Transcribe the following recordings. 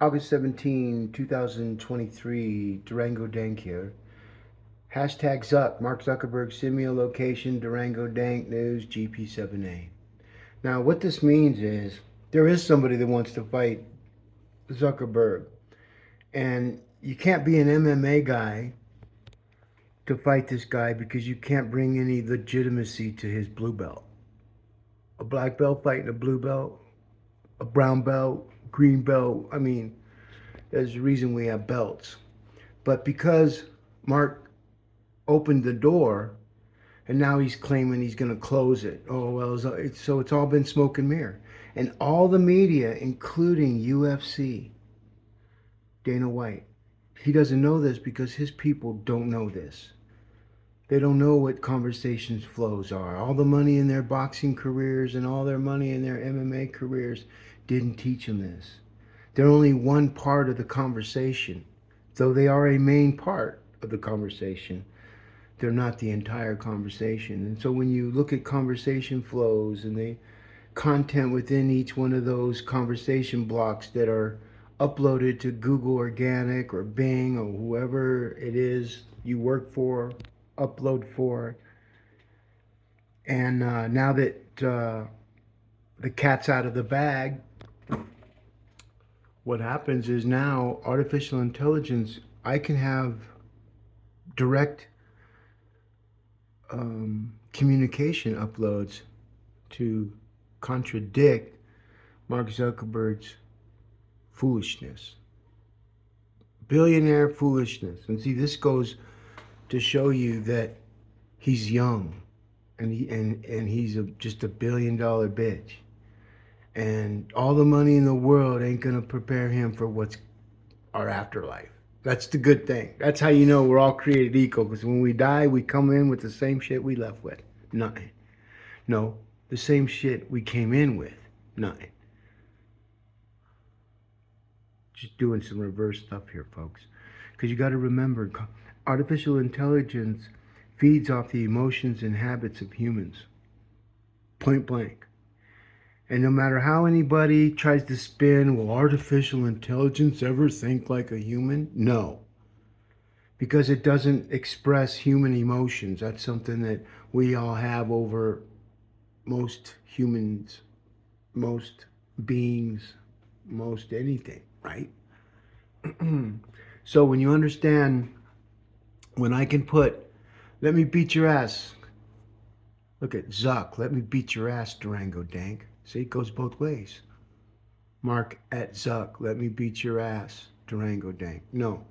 August 17, 2023, Durango Dank here. Hashtag Zuck, Mark Zuckerberg, send me a location, Durango Dank News, GP7A. Now, what this means is there is somebody that wants to fight Zuckerberg, and you can't be an MMA guy to fight this guy because you can't bring any legitimacy to his blue belt. A black belt fighting a blue belt, a brown belt, green belt. I mean, there's a reason we have belts. But because Mark opened the door and now he's claiming he's going to close it. Oh, well, so it's all been smoke and mirror. And all the media, including UFC, Dana White, he doesn't know this because his people don't know this. They don't know what conversations flows are. All the money in their boxing careers and all their money in their MMA careers didn't teach them this. They're only one part of the conversation, though they are a main part of the conversation. They're not the entire conversation. And so when you look at conversation flows and the content within each one of those conversation blocks that are uploaded to Google Organic or Bing or whoever it is you work for, upload for, and now that the cat's out of the bag, what happens is now artificial intelligence, I can have direct communication uploads to contradict Mark Zuckerberg's foolishness, billionaire foolishness. And see, this goes to show you that he's young, and he's just a $1 billion bitch, and all the money in the world ain't gonna prepare him for what's our afterlife. That's the good thing. That's how you know we're all created equal, because when we die, we come in with the same shit we left with. Nothing. No, the same shit we came in with. Nothing. Just doing some reverse stuff here, folks. Because you got to remember, artificial intelligence feeds off the emotions and habits of humans. Point blank. And no matter how anybody tries to spin, will artificial intelligence ever think like a human? No. Because it doesn't express human emotions. That's something that we all have over most humans, most beings, most anything, right? So when you understand, when I can put, let me beat your ass. Look at Zuck, let me beat your ass, Durango Dank. See, it goes both ways. Mark at Zuck, let me beat your ass, Durango Dank. No,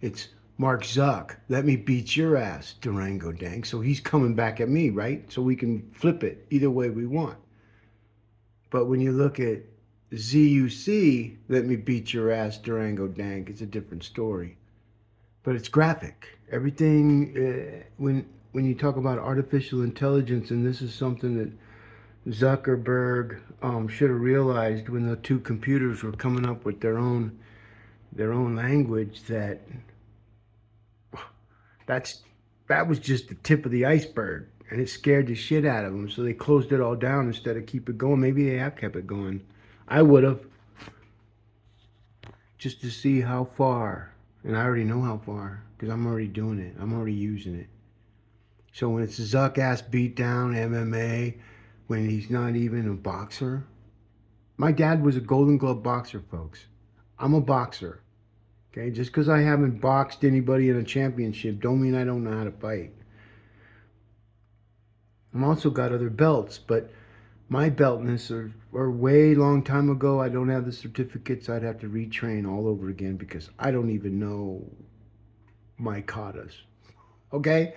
it's Mark Zuck, let me beat your ass, Durango Dank. So he's coming back at me, right? So we can flip it either way we want. But when you look at ZUC, let me beat your ass, Durango Dank, it's a different story. But it's graphic. Everything, when you talk about artificial intelligence, and this is something that Zuckerberg should have realized when the two computers were coming up with their own language, that was just the tip of the iceberg, and it scared the shit out of them. So they closed it all down instead of keep it going. Maybe they have kept it going. I would have, just to see how far, and I already know how far because I'm already doing it. I'm already using it. So when it's a Zuck ass beatdown MMA, when he's not even a boxer. My dad was a Golden Glove boxer, folks. I'm a boxer. Okay, just because I haven't boxed anybody in a championship don't mean I don't know how to fight. I've also got other belts, but my beltness are way long time ago. I don't have the certificates. I'd have to retrain all over again because I don't even know my katas. Okay?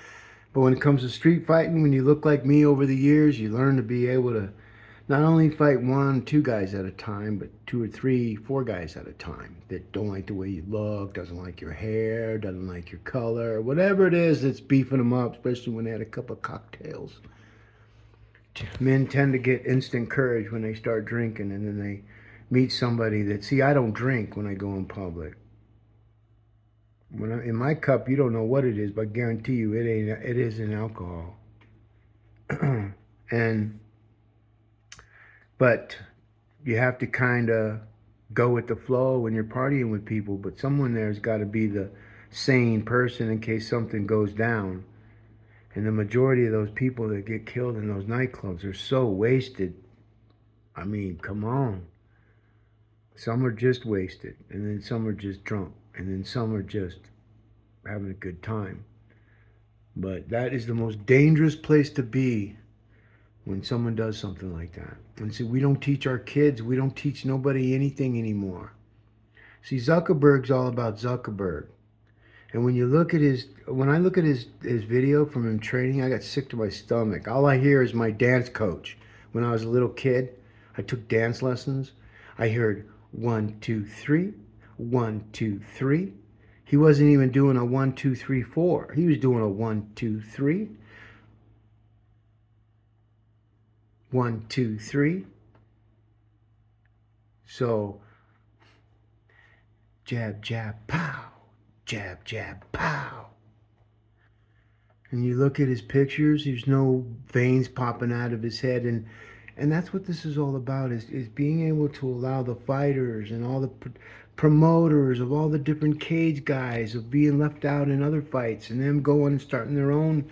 But when it comes to street fighting, when you look like me over the years, you learn to be able to not only fight 1, 2 guys at a time, but 2 or 3, 4 guys at a time that don't like the way you look, doesn't like your hair, doesn't like your color, whatever it is that's beefing them up, especially when they had a couple of cocktails. Men tend to get instant courage when they start drinking, and then they meet somebody that, see, I don't drink when I go in public. In my cup, you don't know what it is, but I guarantee you it isn't alcohol. But you have to kind of go with the flow when you're partying with people, but someone there's got to be the sane person in case something goes down. And the majority of those people that get killed in those nightclubs are so wasted. I mean, come on. Some are just wasted, and then some are just drunk, and then some are just having a good time. But that is the most dangerous place to be when someone does something like that. And see, we don't teach our kids, we don't teach nobody anything anymore. See, Zuckerberg's all about Zuckerberg. And when you look at when I look at his video from him training, I got sick to my stomach. All I hear is my dance coach. When I was a little kid, I took dance lessons. I heard 1, 2, 3, 1, 2, 3. He wasn't even doing a 1, 2, 3, 4. He was doing a 1, 2, 3, 1, 2, 3. So jab, jab, pow, jab, jab, pow. And you look at his pictures, there's no veins popping out of his head. And that's what this is all about, is being able to allow the fighters and all the promoters of all the different cage guys of being left out in other fights and them going and starting their own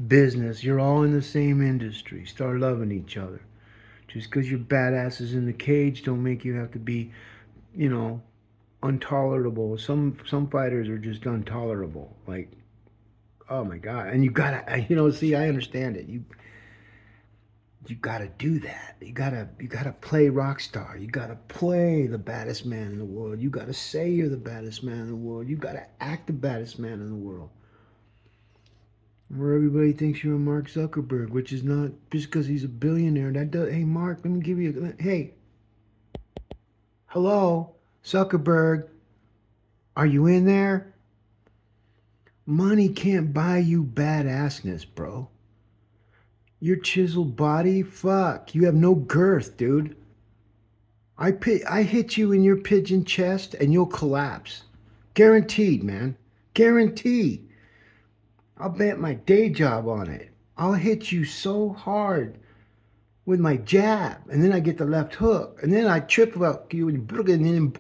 business. You're all in the same industry. Start loving each other. Just because you're badasses in the cage don't make you have to be, you know, intolerable. Some fighters are just intolerable. Like, oh my god! And you gotta, see, I understand it. You gotta do that. You gotta play rock star. You gotta play the baddest man in the world. You gotta say you're the baddest man in the world. You gotta act the baddest man in the world. Where everybody thinks you're a Mark Zuckerberg, which is not just because he's a billionaire. That does. Hey, Mark, let me give you. Hey, hello, Zuckerberg. Are you in there? Money can't buy you badassness, bro. Your chiseled body, fuck. You have no girth, dude. I hit you in your pigeon chest and you'll collapse. Guaranteed, man. Guaranteed. I'll bet my day job on it. I'll hit you so hard with my jab, and then I get the left hook, and then I trip up you, and then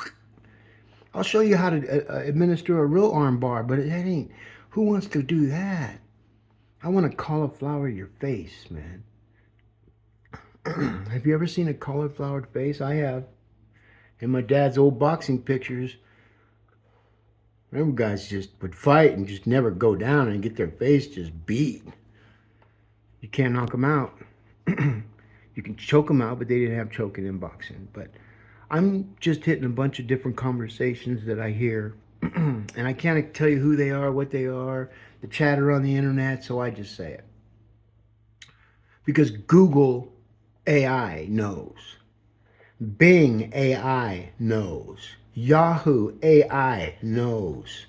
I'll show you how to administer a real arm bar, but it ain't. Who wants to do that? I want to cauliflower your face, man. Have you ever seen a cauliflowered face? I have. In my dad's old boxing pictures, remember guys just would fight and just never go down and get their face just beat. You can't knock them out. You can choke them out, but they didn't have choking in boxing. But I'm just hitting a bunch of different conversations that I hear, and I can't tell you who they are, what they are, the chatter on the internet, so I just say it. Because Google AI knows. Bing AI knows. Yahoo AI knows.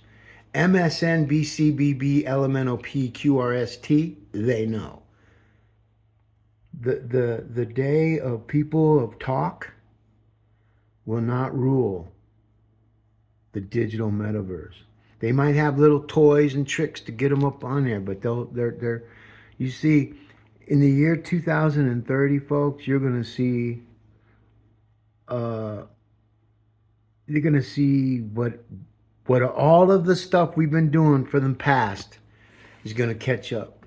MSNBC, LMNOP, QRST, they know. The day of people of talk will not rule the digital metaverse. They might have little toys and tricks to get them up on there, but they're you see, in the year 2030, folks, you're gonna see uh, what all of the stuff we've been doing for the past is gonna catch up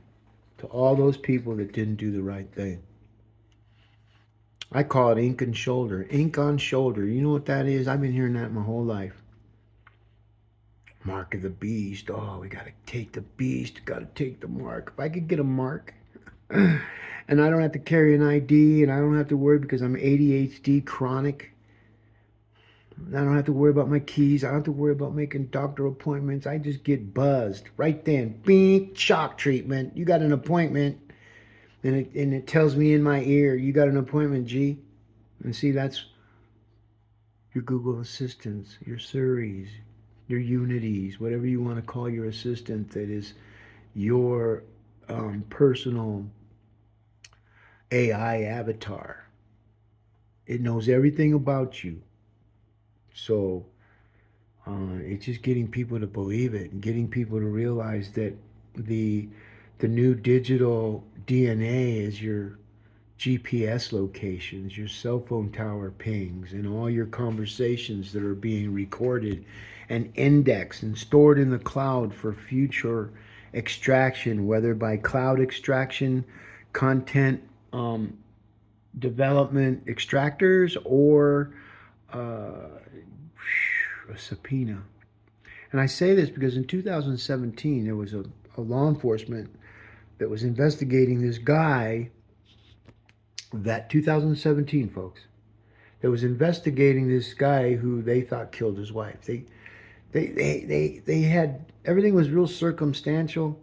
to all those people that didn't do the right thing. I call it ink and shoulder. Ink on shoulder. You know what that is? I've been hearing that my whole life. Mark of the beast. Oh, we gotta take the beast. Gotta take the mark. If I could get a mark, and I don't have to carry an ID, and I don't have to worry because I'm ADHD chronic. I don't have to worry about my keys. I don't have to worry about making doctor appointments. I just get buzzed right then. Bing, shock treatment. You got an appointment. And it tells me in my ear, you got an appointment, G. And see, that's your Google Assistants, your Siris, your Unities, whatever you want to call your assistant that is your personal AI avatar. It knows everything about you. So it's just getting people to believe it and getting people to realize that the new digital DNA is GPS locations, your cell phone tower pings, and all your conversations that are being recorded and indexed and stored in the cloud for future extraction, whether by cloud extraction, content development extractors, or uh, a subpoena. And I say this because in 2017, there was a law enforcement that was investigating this guy, that 2017, folks, that was investigating this guy who they thought killed his wife. They had, everything was real circumstantial,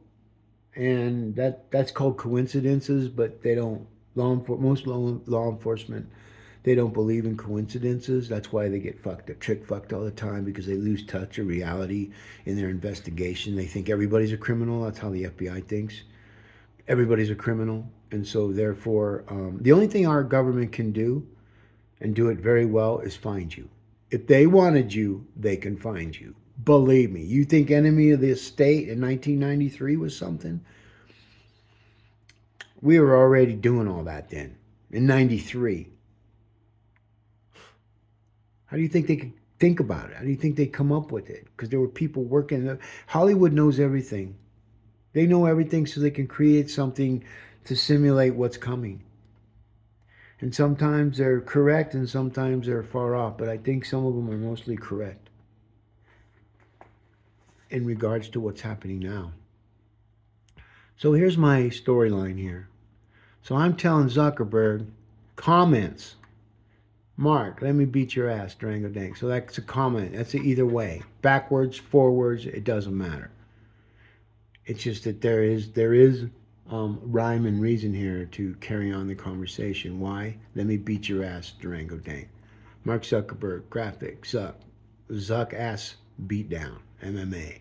and that's called coincidences, but they don't, most law enforcement, they don't believe in coincidences. That's why they get fucked up, trick fucked all the time, because they lose touch of reality in their investigation. They think everybody's a criminal. That's how the FBI thinks. Everybody's a criminal. And so, therefore, the only thing our government can do, and do it very well, is find you. If they wanted you, they can find you. Believe me. You think Enemy of the State in 1993 was something? We were already doing all that then, in 93. How do you think they could think about it? How do you think they come up with it? Because there were people working. Hollywood knows everything. They know everything so they can create something to simulate what's coming. And sometimes they're correct and sometimes they're far off, but I think some of them are mostly correct in regards to what's happening now. So here's my storyline here. So I'm telling Zuckerberg, comments, Mark, let me beat your ass, Durango Dank. So that's a comment. That's a either way. Backwards, forwards, it doesn't matter. It's just that there is rhyme and reason here to carry on the conversation. Why? Let me beat your ass, Durango Dank. Mark Zuckerberg, graphic, Zuck ass beat down, MMA.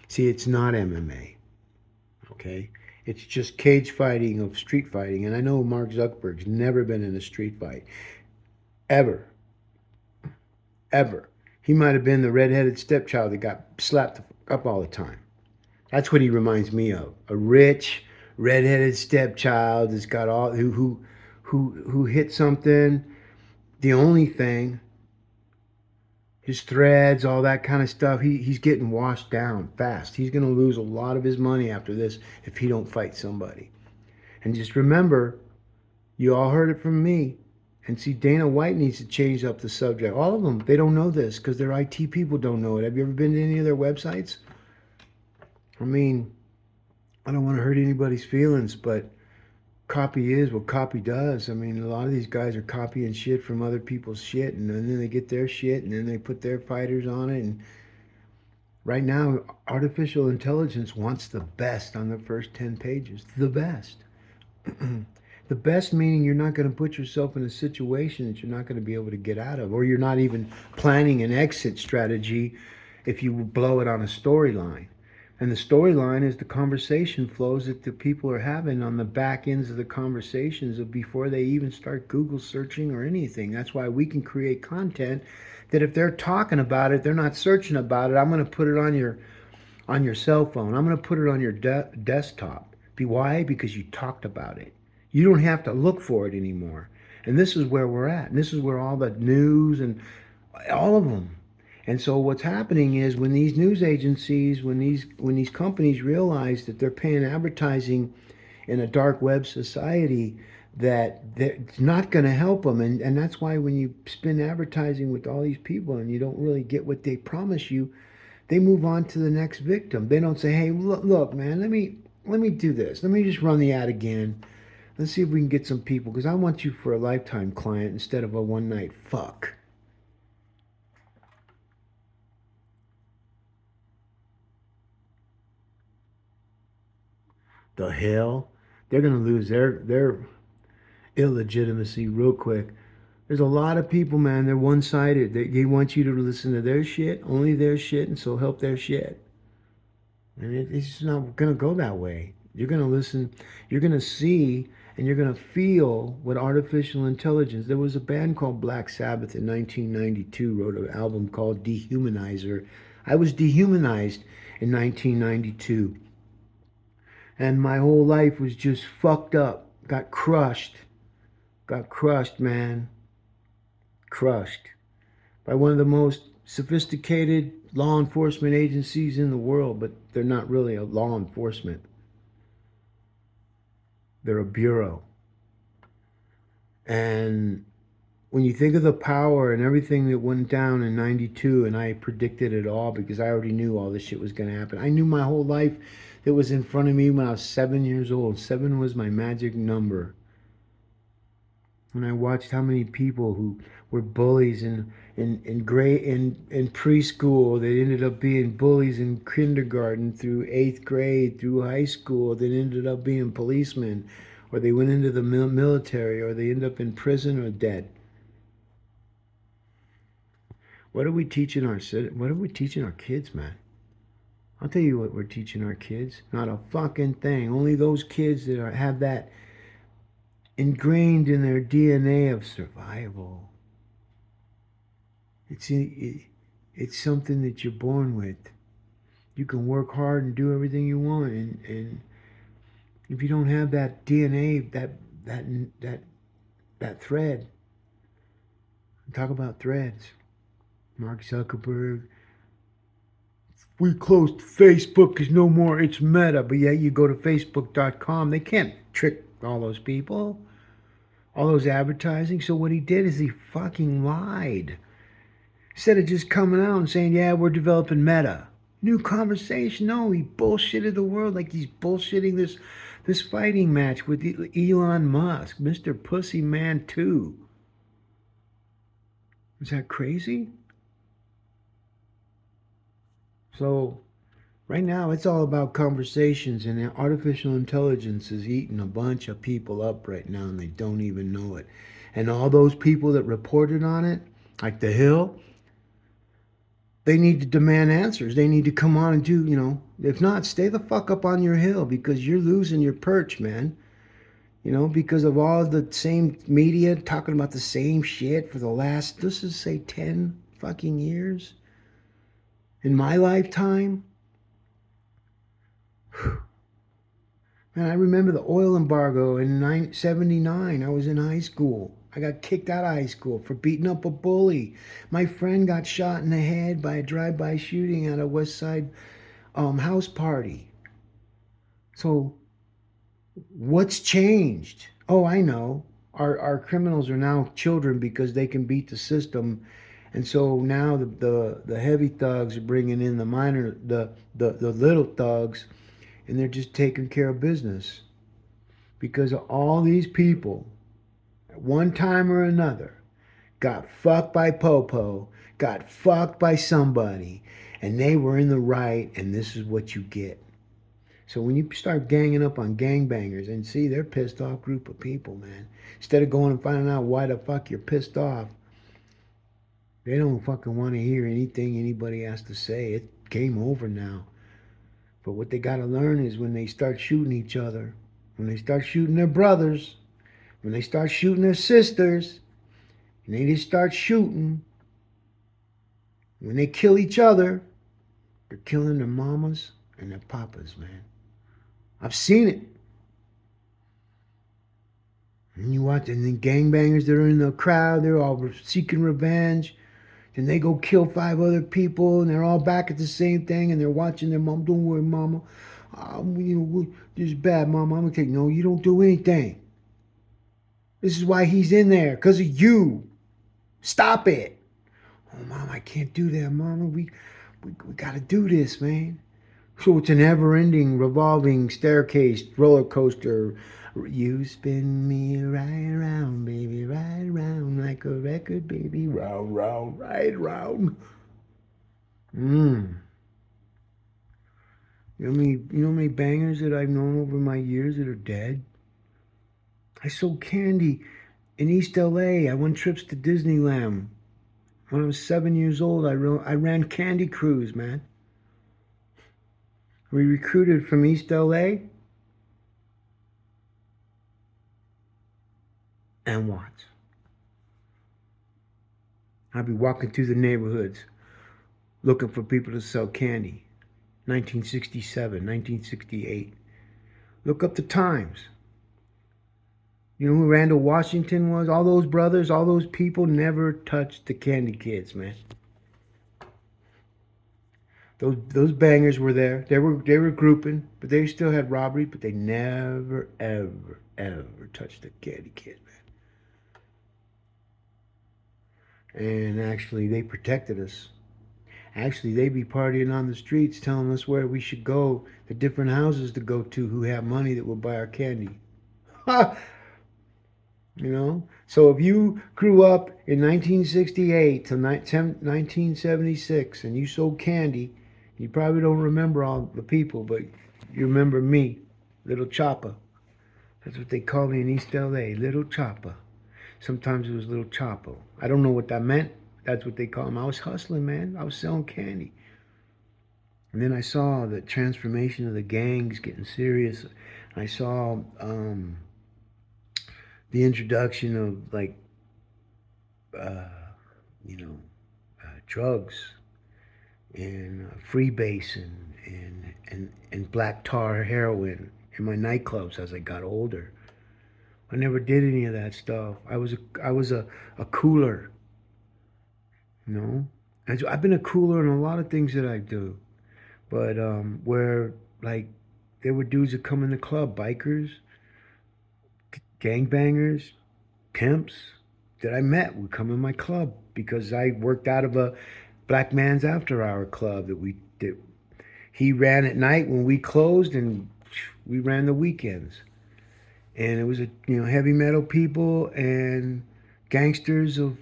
See, it's not MMA, okay? It's just cage fighting of street fighting. And I know Mark Zuckerberg's never been in a street fight. Ever. Ever. He might have been the redheaded stepchild that got slapped up all the time. That's what he reminds me of. A rich, redheaded stepchild that's got all who hit something. The only thing, his threads, all that kind of stuff, he's getting washed down fast. He's going to lose a lot of his money after this if he don't fight somebody. And just remember, you all heard it from me. And see, Dana White needs to change up the subject. All of them, they don't know this because their IT people don't know it. Have you ever been to any of their websites? I mean, I don't want to hurt anybody's feelings, but copy is what copy does. I mean, a lot of these guys are copying shit from other people's shit, and then they get their shit, and then they put their fighters on it. And right now, artificial intelligence wants the best on the first 10 pages. The best. The best meaning you're not going to put yourself in a situation that you're not going to be able to get out of, or you're not even planning an exit strategy if you blow it on a storyline. And the storyline is the conversation flows that the people are having on the back ends of the conversations of before they even start Google searching or anything. That's why we can create content that if they're talking about it, they're not searching about it. I'm going to put it on your cell phone. I'm going to put it on your desktop. Why? Because you talked about it. You don't have to look for it anymore. And this is where we're at. And this is where all the news and all of them. And so what's happening is when these news agencies, when these companies realize that they're paying advertising in a dark web society, that it's not going to help them. And that's why when you spend advertising with all these people and you don't really get what they promise you, they move on to the next victim. They don't say, hey, look man, let me do this. Let me just run the ad again. Let's see if we can get some people, because I want you for a lifetime client instead of a one-night fuck. The hell? They're going to lose their illegitimacy real quick. There's a lot of people, man, they're one-sided. They want you to listen to their shit, only their shit, and so help their shit. And it's just not going to go that way. You're going to listen, you're going to see, and you're going to feel what artificial intelligence. There was a band called Black Sabbath in 1992, wrote an album called Dehumanizer. I was dehumanized in 1992. And my whole life was just fucked up, got crushed. got crushed, man. Crushed by one of the most sophisticated law enforcement agencies in the world, but they're not really a law enforcement. They're a bureau. And when you think of the power and everything that went down in 92, and I predicted it all because I already knew all this shit was going to happen. I knew my whole life that was in front of me when I was 7 years old. 7 was my magic number. When I watched how many people who were bullies in preschool, they ended up being bullies in kindergarten through 8th grade through high school, that ended up being policemen, or they went into the military, or they end up in prison or dead. What are we teaching our kids, man? I'll tell you what we're teaching our kids. Not a fucking thing. Only those kids that have that ingrained in their DNA of survival. It's something that you're born with. You can work hard and do everything you want, and if you don't have that DNA, that thread. Talk about threads. Mark Zuckerberg. We closed Facebook because no more, it's Meta. But yet you go to Facebook.com. They can't trick all those people, all those advertising. So what he did is he fucking lied. Instead of just coming out and saying, yeah, we're developing Meta. New conversation. No, he bullshitted the world like he's bullshitting this fighting match with Elon Musk, Mr. Pussy Man 2. Is that crazy? So right now it's all about conversations, and artificial intelligence is eating a bunch of people up right now, and they don't even know it. And all those people that reported on it, like The Hill, they need to demand answers. They need to come on and do, if not, stay the fuck up on your hill, because you're losing your perch, man. Because of all the same media talking about the same shit for the last, let's just say 10 fucking years. In my lifetime, man, I remember the oil embargo in 79. I was in high school. I got kicked out of high school for beating up a bully. My friend got shot in the head by a drive-by shooting at a West Side house party. So what's changed? Oh, I know. Our criminals are now children because they can beat the system. And so now the heavy thugs are bringing in the little thugs, and they're just taking care of business. Because of all these people, at one time or another, got fucked by Popo, got fucked by somebody, and they were in the right, and this is what you get. So when you start ganging up on gangbangers, and see, they're a pissed off group of people, man. Instead of going and finding out why the fuck you're pissed off, they don't fucking want to hear anything anybody has to say. It's game over now. But what they got to learn is when they start shooting each other, when they start shooting their brothers, when they start shooting their sisters, and they just start shooting, when they kill each other, they're killing their mamas and their papas, man. I've seen it. And you watch, and then gangbangers that are in the crowd, they're all seeking revenge. Then they go kill 5 other people, and they're all back at the same thing, and they're watching their mom. Don't worry, mama. This is bad, mama. I'm gonna take. No, you don't do anything. This is why he's in there, because of you. Stop it. Oh, mom, I can't do that, mama. We gotta do this, man. So it's an ever-ending, revolving staircase, roller coaster. You spin me right around, baby, right around like a record, baby, round, round, right round. You know how many bangers that I've known over my years that are dead? I sold candy in East LA. I went trips to Disneyland. When I was 7 years old, I ran Candy Cruise, man. We recruited from East LA. And what? I'd be walking through the neighborhoods looking for people to sell candy. 1967, 1968. Look up the times. You know who Randall Washington was? All those brothers, all those people never touched the Candy Kids, man. Those bangers were there. They were grouping, but they still had robbery, but they never ever ever touched the Candy Kids, man. And actually, they protected us. Actually, they be partying on the streets, telling us where we should go, the different houses to go to, who have money that will buy our candy. You know? So if you grew up in 1968 to 1976 and you sold candy, you probably don't remember all the people, but you remember me, Little Chopper. That's what they called me in East LA, Little Chopper. Sometimes it was Little Chapo. I don't know what that meant. That's what they called him. I was hustling, man. I was selling candy. And then I saw the transformation of the gangs getting serious. I saw the introduction of like uh, you know drugs and freebase and black tar heroin in my nightclubs as I got older. I never did any of that stuff. I was a cooler, you know. And so I've been a cooler in a lot of things that I do, but where like there were dudes that come in the club, bikers, gangbangers, pimps that I met would come in my club because I worked out of a black man's after hour club that he ran at night when we closed, and we ran the weekends. And it was heavy metal people and gangsters of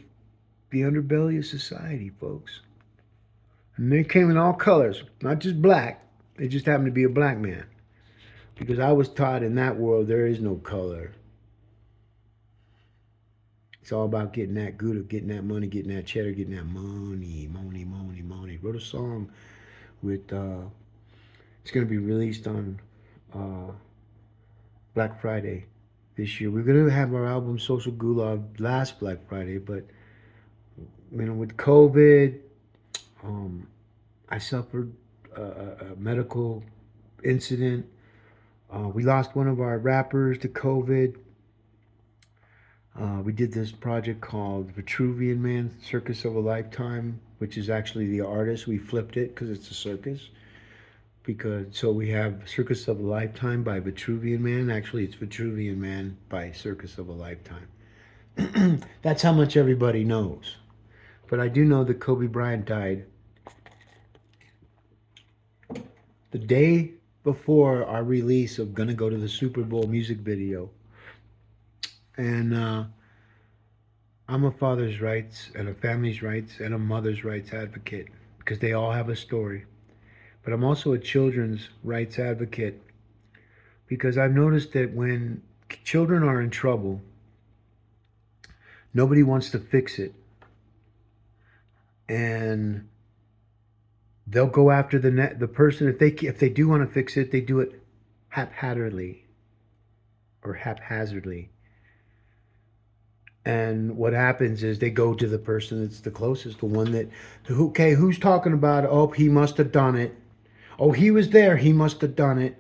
the underbelly of society, folks. And they came in all colors, not just black. They just happened to be a black man because I was taught in that world there is no color. It's all about getting that good, getting that money, getting that cheddar, getting that money, money, money, money. Wrote a song with, it's going to be released on uh, Black Friday this year. We're going to have our album Social Gulag last Black Friday, but, with COVID, um, I suffered a medical incident. We lost one of our rappers to COVID. We did this project called Vitruvian Man, Circus of a Lifetime, which is actually the artist. We flipped it because it's a circus. So we have Circus of a Lifetime by Vitruvian Man. Actually, it's Vitruvian Man by Circus of a Lifetime. That's how much everybody knows. But I do know that Kobe Bryant died the day before our release of Gonna Go to the Super Bowl music video. And I'm a father's rights and a family's rights and a mother's rights advocate because they all have a story. But I'm also a children's rights advocate because I've noticed that when children are in trouble, nobody wants to fix it. And they'll go after the person if they do want to fix it, they do it haphazardly or haphazardly. And what happens is they go to the person that's the closest, the one that, okay, who's talking about it? Oh, he must have done it. Oh, he was there. He must have done it.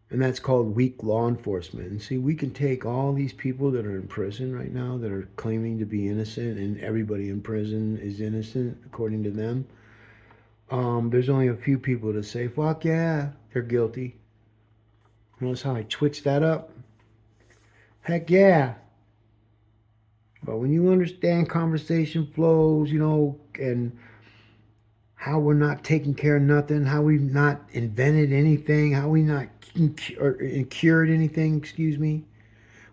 And that's called weak law enforcement. And see, we can take all these people that are in prison right now that are claiming to be innocent, and everybody in prison is innocent according to them. There's only a few people to say, fuck yeah, they're guilty. Notice how I twitched that up? Heck yeah. But when you understand conversation flows, and how we're not taking care of nothing, how we've not invented anything, how we not cured anything, excuse me.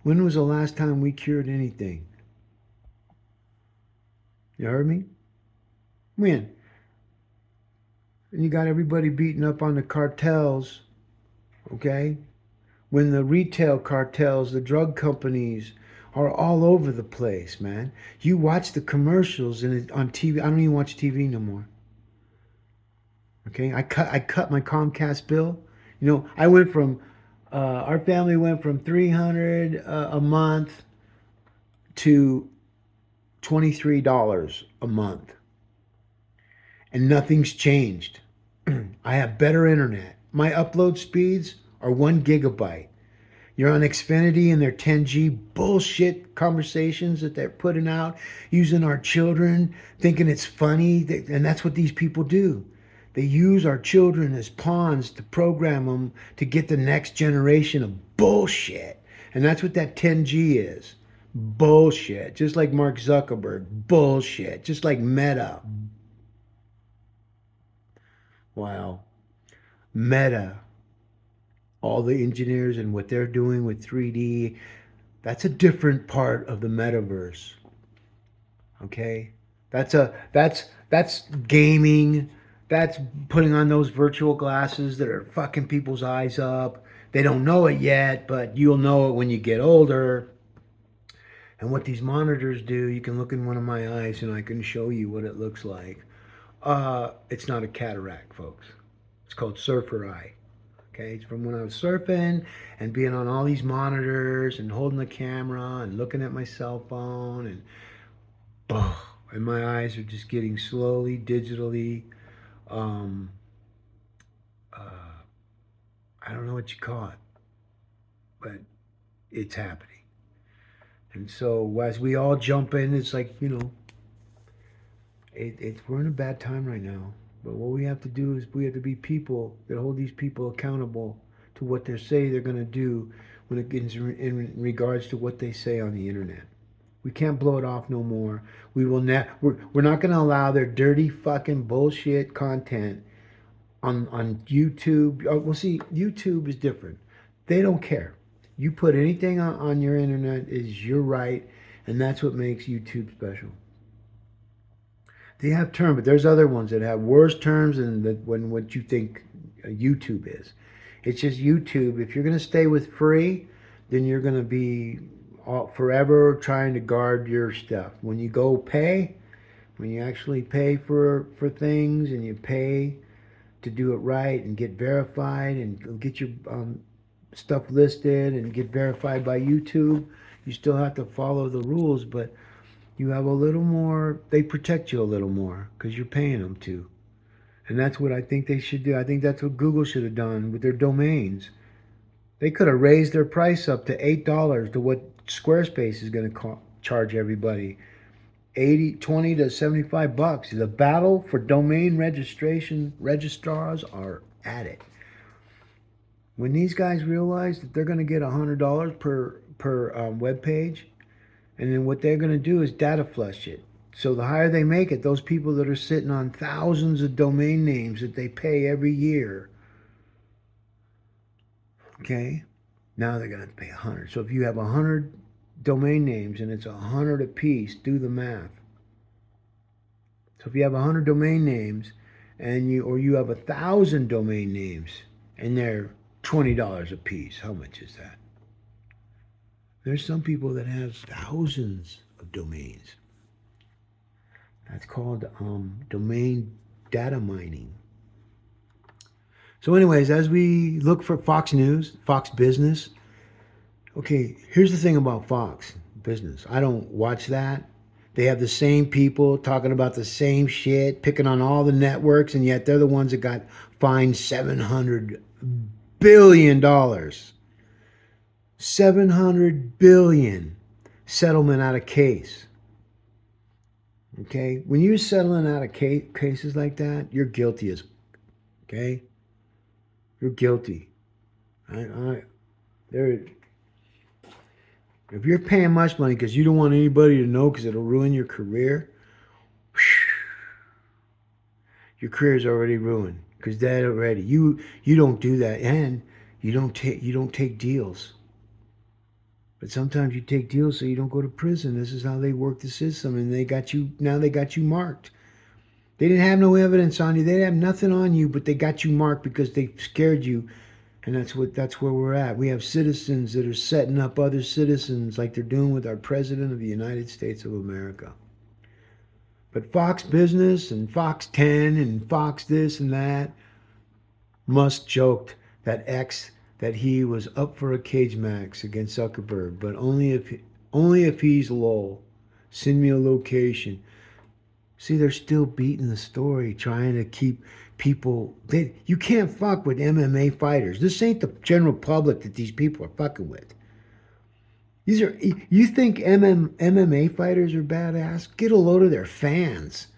When was the last time we cured anything? You heard me? When? And you got everybody beating up on the cartels, okay? When the retail cartels, the drug companies are all over the place, man. You watch the commercials on TV. I don't even watch TV no more. Okay, I cut my Comcast bill. I went from our family went from 300 a month to $23 a month, and nothing's changed. I have better internet. My upload speeds are 1 gigabyte. You're on Xfinity and their 10G bullshit conversations that they're putting out, using our children, thinking it's funny. And that's what these people do. They use our children as pawns to program them to get the next generation of bullshit. And that's what that 10G is. Bullshit. Just like Mark Zuckerberg. Bullshit. Just like Meta. Wow. Meta, all the engineers and what they're doing with 3D, that's a different part of the metaverse. Okay? That's gaming. That's putting on those virtual glasses that are fucking people's eyes up. They don't know it yet, but you'll know it when you get older. And what these monitors do, you can look in one of my eyes and I can show you what it looks like. It's not a cataract, folks. It's called surfer eye. Okay, it's from when I was surfing and being on all these monitors and holding the camera and looking at my cell phone and my eyes are just getting slowly digitally. Um, uh, I don't know what you call it, but it's happening. And so as we all jump in, it's like we're in a bad time right now. But what we have to do is we have to be people that hold these people accountable to what they say they're going to do when it gets in regards to what they say on the internet. We can't blow it off no more. We're not going to allow their dirty fucking bullshit content on YouTube. Oh, well, see, YouTube is different. They don't care. You put anything on your internet is your right, and that's what makes YouTube special. They have terms, but there's other ones that have worse terms than when what you think YouTube is. It's just YouTube. If you're going to stay with free, then you're going to be forever trying to guard your stuff. When you go pay, when you actually pay for things and you pay to do it right and get verified and get your stuff listed and get verified by YouTube, you still have to follow the rules, but you have a little more, they protect you a little more because you're paying them to. And that's what I think they should do. I think that's what Google should have done with their domains. They could have raised their price up to $8 to what Squarespace is going to charge everybody. 80, 20 to 75 bucks. The battle for domain registration registrars are at it. When these guys realize that they're going to get $100 per web page, and then what they're going to do is data flush it. So the higher they make it, those people that are sitting on thousands of domain names that they pay every year, okay, now they're going to pay 100. So if you have 100 domain names and it's 100 a piece, do the math. So if you have 100 domain names and you have 1,000 domain names and they're $20 a piece, how much is that? There's some people that have thousands of domains. That's called domain data mining. So anyways, as we look for Fox News, Fox Business, okay, here's the thing about Fox Business. I don't watch that. They have the same people talking about the same shit, picking on all the networks, and yet they're the ones that got fined $700 billion. $700 billion settlement out of case. Okay? When you're settling out of cases like that, you're guilty as, okay? You're guilty. There. If you're paying much money because you don't want anybody to know because it'll ruin your career, your career's already ruined because that already you don't do that, and you don't take deals. But sometimes you take deals so you don't go to prison. This is how they work the system, and they got you marked. They didn't have no evidence on you. They didn't have nothing on you, but they got you marked because they scared you. And that's where we're at. We have citizens that are setting up other citizens like they're doing with our President of the United States of America. But Fox Business and Fox 10 and Fox this and that, Musk joked that he was up for a cage match against Zuckerberg, but only if he's low. Send me a location. See, they're still beating the story, trying to keep people. You can't fuck with MMA fighters. This ain't the general public that these people are fucking with. These are. You think MMA fighters are badass? Get a load of their fans.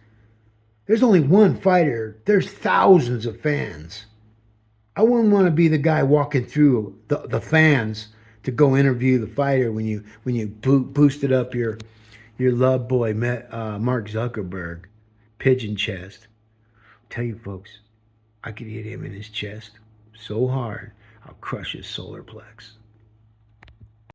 There's only one fighter. There's thousands of fans. I wouldn't want to be the guy walking through the fans to go interview the fighter when you boosted up your love boy Mark Zuckerberg, pigeon chest. Tell you folks, I could hit him in his chest so hard I'll crush his solar plex.